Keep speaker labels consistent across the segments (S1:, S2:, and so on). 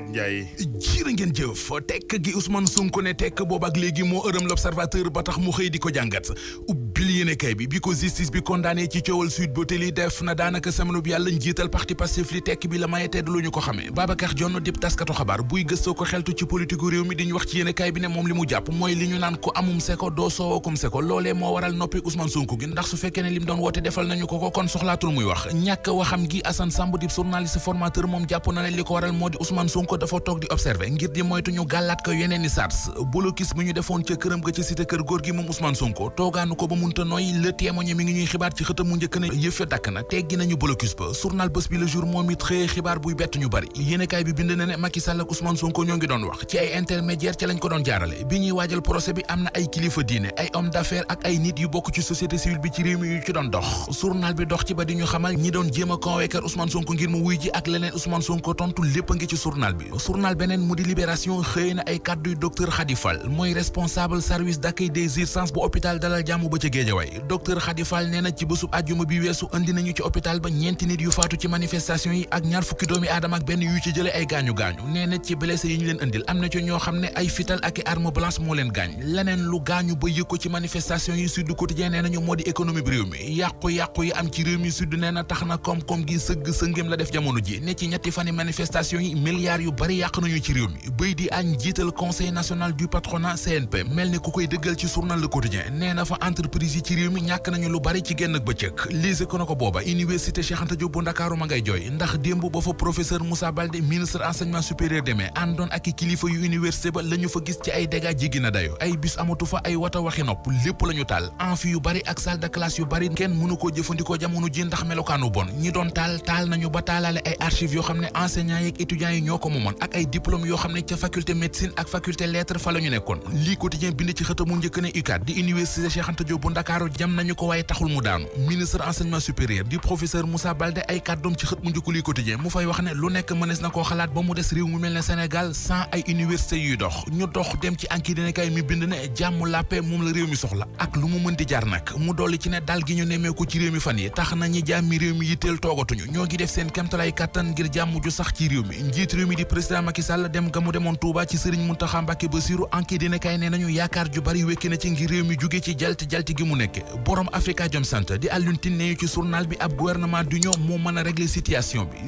S1: Njaay
S2: jiira ngeen jëf tekk gi Ousmane Sonko ne tekk boobu ak léegi moo ërëm l'Observateur ba tax mu xëy di ko jàngat ubbil yéenekaay bi ko justice bi condamné ci coowal Sweet Beauté li def na daanaka semaine bi yàlla njiital parti Pastef li tekk bi la maye tedd lu ñu ko xamee Babacar Dione dib taskatu xabaar buy gëstoo ko xeltu ci politique réew mi diñu wax ci yéenekaay bi ne moom li mu jàpp mooy li ñu naan ko amum seko doo soowookum seko loolee moo waral noppi Ousmane Sonko gi ndax su fekkee ne lim doon woote defal nañu ko kon soxlaatul muy wax ñàkk waxam gi Assane Samb dib journaliste formateur moom jàpp na ne li ko waral moo di Ousmane Sonko dafa toog di observer ngir di moytu ñu gàllaat ko yeneen i sars bolokis bi ñu defoon ca këram ga ca cité kër góor gi moom Ousmane Sonko toogaanu ko ba munta nooy le témoigné mi ngi ñuy xibaar ci xëtam mu njëkk ne yëf ya dakk na teggi nañu bolokis ba journal bés bi le jour moom it xëyee xibaar buy bett ñu bari yéenekaay bi bind na ne Macky Sall ak Ousmane Sonko ñoo ngi doon wax ci ay intermédiaire ca lañ ko doon jaarale bi ñuy waajal procès bi am na ay kilifa diine ay homme d'affaires ak ay nit yu bokk ci société civile bi ci réew mi yu ci doon dox journal bi dox ci ba di ñu xamal ñi doon jéem a convaincre Ousmane Sonko ngir mu wuy ji ak leneen Ousmane Sonko tontu lépp a ngi ci journal bi journal beneen mu di Libération xëy na ay kàdduy docteur Khady Fall mooy responsable service d'accueil des urgences bu hôpital Dalal Jàmm ba ca Guédiawaye docteur Khady Fall nee na ci bésub àjjuma bi weesu andi nañu ci hôpital ba ñeenti nit yu faatu ci manifestation yi ak ñaar fukki doomi aadama ak benn yu ci jële ay gaañu-gaañu nee na ci blessé yi ñu leen andil am na ci ñoo xam ne ay fital ak i arme blanche moo leen gaañ leneen lu gaañu ba yëg ko ci manifestation yi Sud Quotidien nee nañu moo di économie bi réew mi yàqu-yàqu yi am ci réew mi Sud nee na tax na koom-koom gi sëngéem la def jamono ji ne ci ñetti fani manifestation yi milliards yu bari yàq nañu ci réew mi bëy di añ jiital conseil national du patronat CNP mel ni ku koy dëggal ci journal Le Quotidien nee na fa entreprise yi ci réew mi ñàkk nañu lu bari ci genn ak bëccëg lise ko na ko booba université Cheikh Anta Diop bu Ndakaaru ma ngay jooy ndax démb ba fa professeur Moussa Baldé ministre enseignement supérieur demee àndoon ak i kilifa yu université ba la ñu fa gis ci ay dégâts jéggi na dayo ay bus amatu fa ay wata waxi nopp lépp la ñu taal amphi yu bari ak salle de classe yu bari kenn mënu koo jëfandikoo jamono ji ndax melokaanu bon ñi doon taal nañu ba taalaale ay archives yoo xam ne enseignants yeeg étudiants yi ñoo ko moomoon ak ay diplôme yoo xam ne ca faculté médecine ak faculté lettres fa la ñu nekkoon lii quotidien bind ci xëtamu njëkk ne UCAD di université Cheikh Anta Diop bu Ndakaaru jam nañu ko waaye taxul mu daanu ministre enseignement supérieur di professeur Moussa Baldé ay kàddoom ci xët mu njëkk lii quotidien mu fay wax ne lu nekk mënees na koo xalaat ba mu des réew mu mel ne Sénégal sans ay université yuy dox ñu dox dem ci enquête dina kay mi bind ne jàmm làppe moom la réew mi soxla ak lu mu mën di jaar nag mu dolli ci ne dal gi ñu nemmeeku ci réew mi fan yi tax na ñi jàmmi réew mi yitteel toogatuñu ñoo ngi def seen kemtalaay kàttan ngir jàmm ju sax ci réew mi njiit réew mi di président Macky Sall dem ga mu demoon Touba ci Serigne Mountakha Mbacké Bassirou enquête dina kay nee nañu yaakaar ju bari wekki na ci ngir réew mi jóge ci jalti gi mu nekke borom Afrikajom Center di Alioune Tine ne ci journal bi ab gouvernement d'union moo mën a régler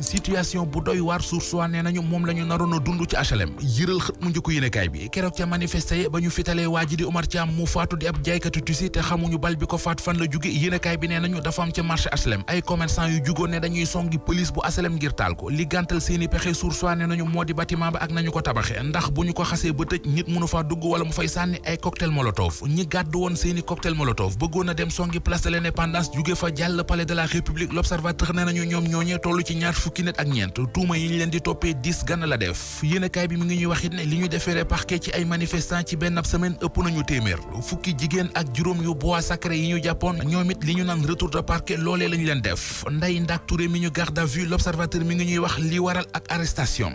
S2: situation bu doy waar Source A nee nañu moom la ñu naroon a dund ci HLM yëral xët mu njëkk yéenekaay bi keroog ca manifesté ba ñu fitalee waa ji di Omar Thiam mu faatu di ab jaaykatu tusi te xamuñu bal bi ko faat fan la jóge yéenekaay bi nee nañu dafa am ca marché HLM ay commerçant yu jugoon ne dañuy songi police bu HLM ngir taal ko li gàntal seeni pexe Source A nee nañu moo di bâtiment ba ak nañu ko tabaxe ndax bu ñu ko xasee ba tëj nit mënu faa dugg wala mu fay sànni ay cocktail molotov ñi gàddu woon seeni cocktail molotov bëggoon a dem songi place de l'indépendance jóge fa jàll palais de la république l'observateur nee nañu ñoom ñooñee tollu ci ñaar fukki nit ak ñeent tuuma yi ñu leen di toppee 10 gann la def yéenekaay bi mi ngi ñuy wax it ne li ñu defeere parquet ci ay manifestants ci benn ab semaine ëpp nañu téeméer fukki jigéen ak juróom yu bois sacré yi ñu jàppoon ñoom it li ñu naan retour de parquet loolee lañu leen def Ndeye Ndack Touré mi ñu garde à vue l'observateur mi ngi ñuy wax li waral ak arrestation